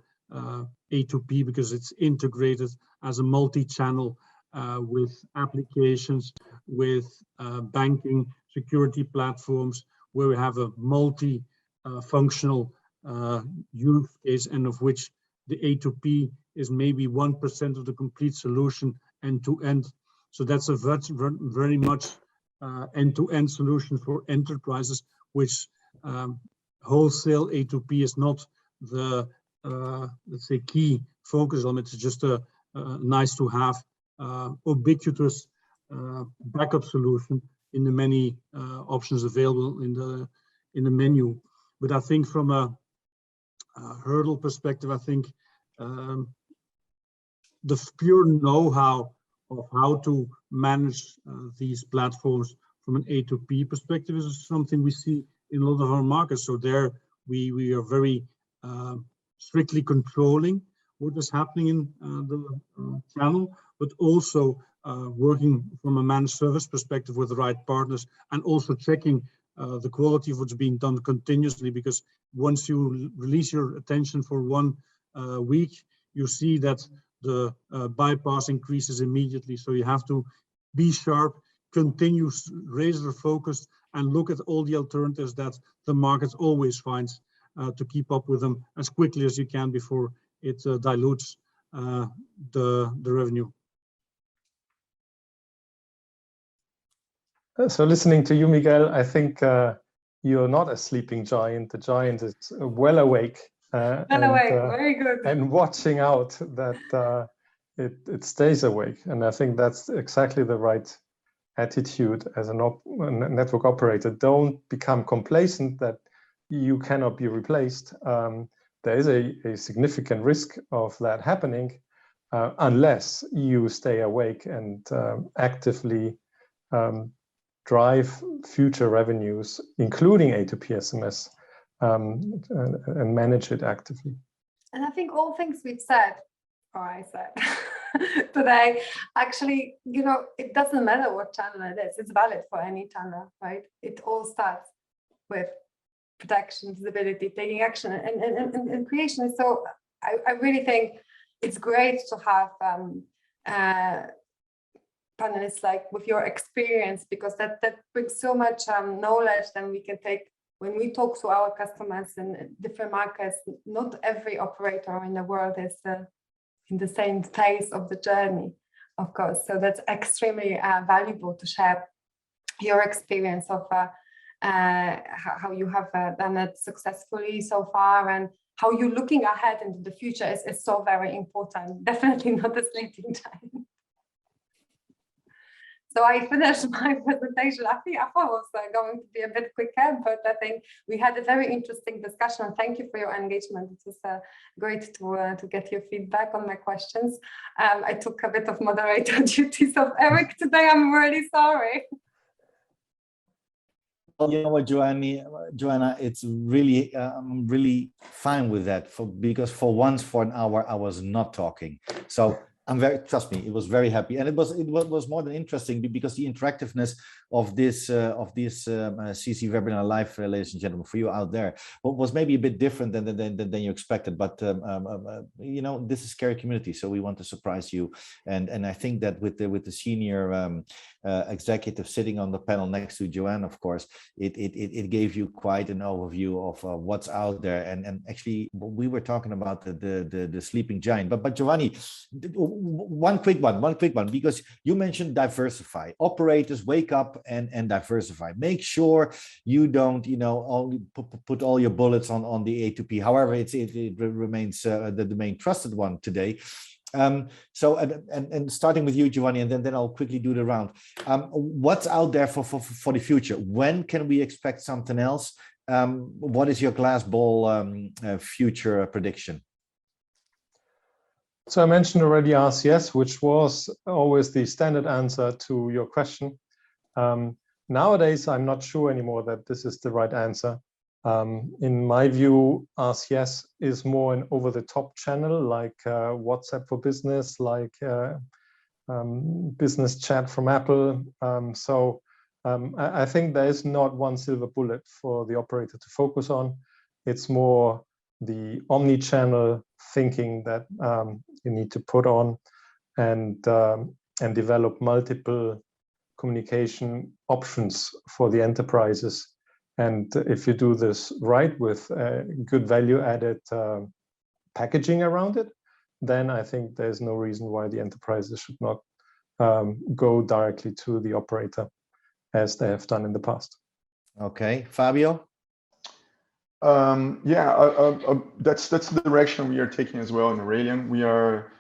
A2P, because it's integrated as a multi-channel with applications, with banking, security platforms, where we have a multi-functional use case, and of which the A2P is maybe 1% of the complete solution end to end. So that's a very much end-to-end solution for enterprises, which wholesale A2P is not the let's say key focus on. It's just a nice to have ubiquitous backup solution in the many options available in the menu. But I think from a hurdle perspective, I think the pure know-how of how to manage these platforms from an A2P perspective is something we see in a lot of our markets. So there we are very strictly controlling what is happening in the channel, but also working from a managed service perspective with the right partners, and also checking the quality of what's being done continuously, because once you release your attention for 1 week, you see that the bypass increases immediately. So you have to be sharp, continue razor focused, and look at all the alternatives that the market always finds to keep up with them as quickly as you can before it dilutes the revenue. So listening to you, Miguel, I think you're not a sleeping giant. The giant is well awake. Very good. And watching out that it stays awake. And I think that's exactly the right attitude as a network operator. Don't become complacent that you cannot be replaced. There is a significant risk of that happening unless you stay awake and actively drive future revenues, including A2P SMS, and manage it actively. And I think all things we've said, or I said today, actually, you know, it doesn't matter what channel it is. It's valid for any channel, right? It all starts with protection, visibility, taking action, and creation. So I really think it's great to have panelists like with your experience, because that brings so much knowledge that we can take when we talk to our customers in different markets. Not every operator in the world is in the same phase of the journey, of course. So that's extremely valuable to share your experience of how you have done it successfully so far, and how you're looking ahead into the future is so very important. Definitely not a sleeping giant. So I finished my presentation. I thought it was going to be a bit quicker, but I think we had a very interesting discussion. Thank you for your engagement. It was great to get your feedback on my questions. I took a bit of moderator duties of Eric today. I'm really sorry. Well, you know what, Joanna, it's really, I'm really fine with that, because for once, for an hour, I was not talking. So trust me, it was very happy, and it was more than interesting, because the interactiveness of this CC webinar live, ladies and gentlemen, for you out there, was maybe a bit different than you expected. But you know, this is Carry Community, so we want to surprise you, and I think that with the senior executive sitting on the panel next to Joanne, of course, it gave you quite an overview of what's out there, and actually we were talking about the sleeping giant. But Giovanni, one quick one, because you mentioned diversify. Operators, wake up and diversify. Make sure you don't, you know, only put all your bullets on the A2P. However, it remains the main trusted one today. So and starting with you, Giovanni, and then I'll quickly do the round. What's out there for the future? When can we expect something else? What is your glass ball future prediction? So I mentioned already RCS, which was always the standard answer to your question. Nowadays, I'm not sure anymore that this is the right answer. In my view, RCS is more an over-the-top channel, like WhatsApp for Business, like business chat from Apple. I think there is not one silver bullet for the operator to focus on. It's more the omni-channel thinking that you need to put on and develop multiple communication options for the enterprises. And if you do this right with good value-added packaging around it, then I think there's no reason why the enterprises should not go directly to the operator as they have done in the past. Okay, Fabio? That's the direction we are taking as well in Aurelian. We're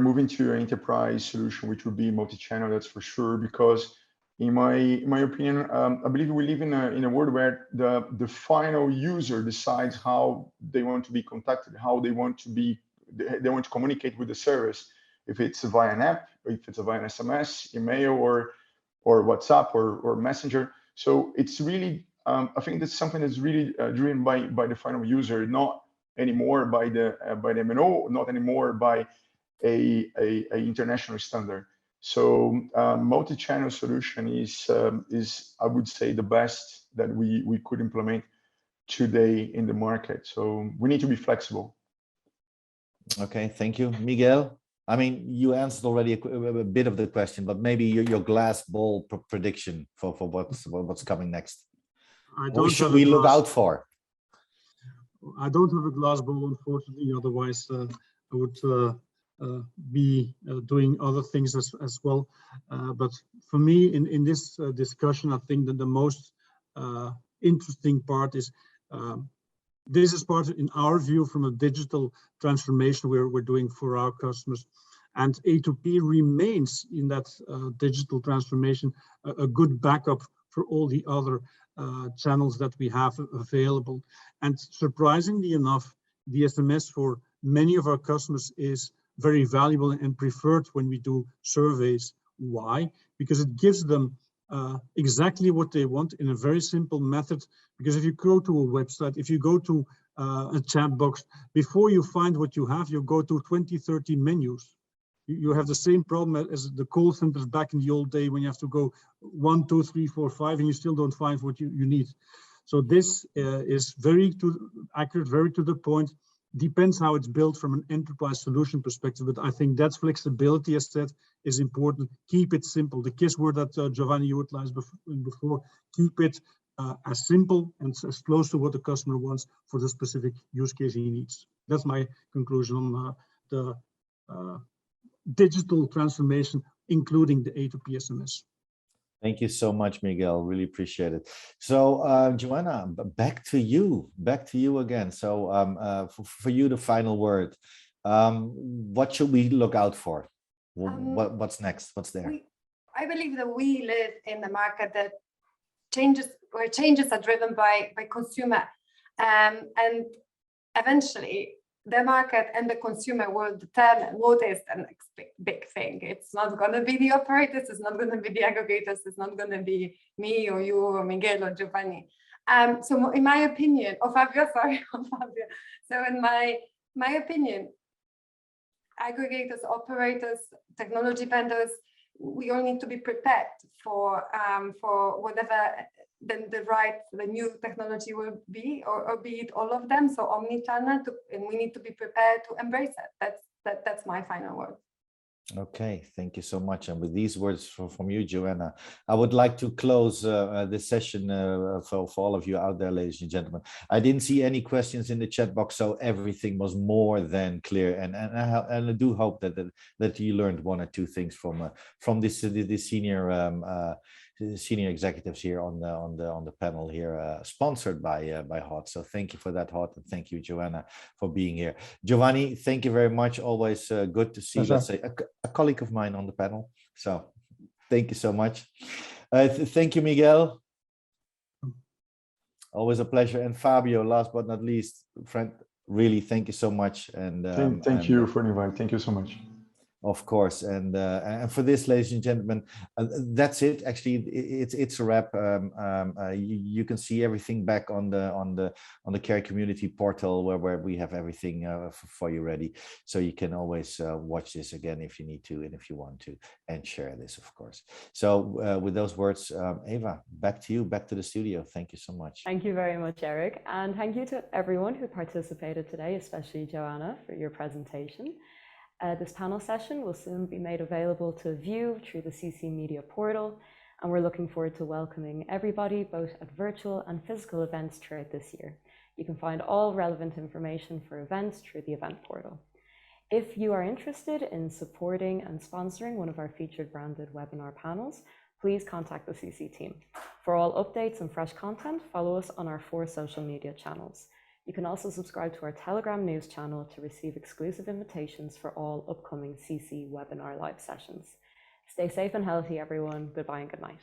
moving to an enterprise solution, which will be multi-channel, that's for sure, because in my opinion, I believe we live in a world where the final user decides how they want to be contacted, how they want to communicate with the service, if it's via an app, if it's via an SMS, email, or WhatsApp or Messenger. So it's really, I think that's something that's really driven by the final user, not anymore by the MNO, not anymore by a international standard. So multi-channel solution is I would say the best that we could implement today in the market. So we need to be flexible. Okay, thank you, Miguel. I mean, you answered already a bit of the question, but maybe your glass ball prediction for what's coming next. What should we look out for? I don't have a glass ball, unfortunately. Otherwise, I would be doing other things as well. But for me, in this discussion, I think that the most interesting part is this is part, in our view, from a digital transformation we're doing for our customers. And A2P remains in that digital transformation a good backup for all the other channels that we have available. And surprisingly enough, the SMS for many of our customers is very valuable and preferred when we do surveys. Why? Because it gives them exactly what they want in a very simple method. Because if you go to a website, if you go to a chat box, before you find what you have, you go to 20, 30 menus. You have the same problem as the call centers back in the old day when you have to go 1, 2, 3, 4, 5, and you still don't find what you need. So this is very accurate, very to the point. Depends how it's built from an enterprise solution perspective, but I think that flexibility, as said, is important. Keep it simple. The KISS word that Giovanni utilized before, keep it as simple and as close to what the customer wants for the specific use case he needs. That's my conclusion on the digital transformation, including the A2P SMS. Thank you so much, Miguel. Really appreciate it. So, Joanna, back to you again. So, for you, the final word. What should we look out for? What's next? What's there? I believe that we live in a market that changes are driven by consumer, and eventually the market and the consumer will determine what is the next big thing. It's not going to be the operators, it's not going to be the aggregators, it's not going to be me or you or Miguel or Giovanni. So in my opinion, or Fabio, sorry, Fabio. So in my opinion, aggregators, operators, technology vendors, we all need to be prepared for whatever the new technology will be, or be it all of them. So omni-channel, and we need to be prepared to embrace it. That's my final word. Okay, thank you so much. And with these words from you, Joanna, I would like to close this session for all of you out there, ladies and gentlemen. I didn't see any questions in the chat box, so everything was more than clear. And I do hope that you learned one or two things from this senior executives here on the panel here, sponsored by HAUD. So thank you for that, HAUD, and thank you, Joanna, for being here. Giovanni, thank you very much. Always good to see, let's say, a colleague of mine on the panel. So thank you so much. Thank you, Miguel. Always a pleasure. And Fabio, last but not least, friend, really thank you so much. And thank you for the invite. Thank you so much. Of course, and for this, ladies and gentlemen, that's it. Actually, it's a wrap. You can see everything back on the CARE community portal where we have everything for you ready. So you can always watch this again if you need to and if you want to, and share this, of course. So with those words, Eva, back to you, back to the studio. Thank you so much. Thank you very much, Eric, and thank you to everyone who participated today, especially Joanna for your presentation. This panel session will soon be made available to view through the CC Media portal, and we're looking forward to welcoming everybody both at virtual and physical events throughout this year. You can find all relevant information for events through the event portal. If you are interested in supporting and sponsoring one of our featured branded webinar panels, please contact the CC team. For all updates and fresh content, follow us on our 4 social media channels. You can also subscribe to our Telegram news channel to receive exclusive invitations for all upcoming CC Webinar Live sessions. Stay safe and healthy, everyone. Goodbye and good night.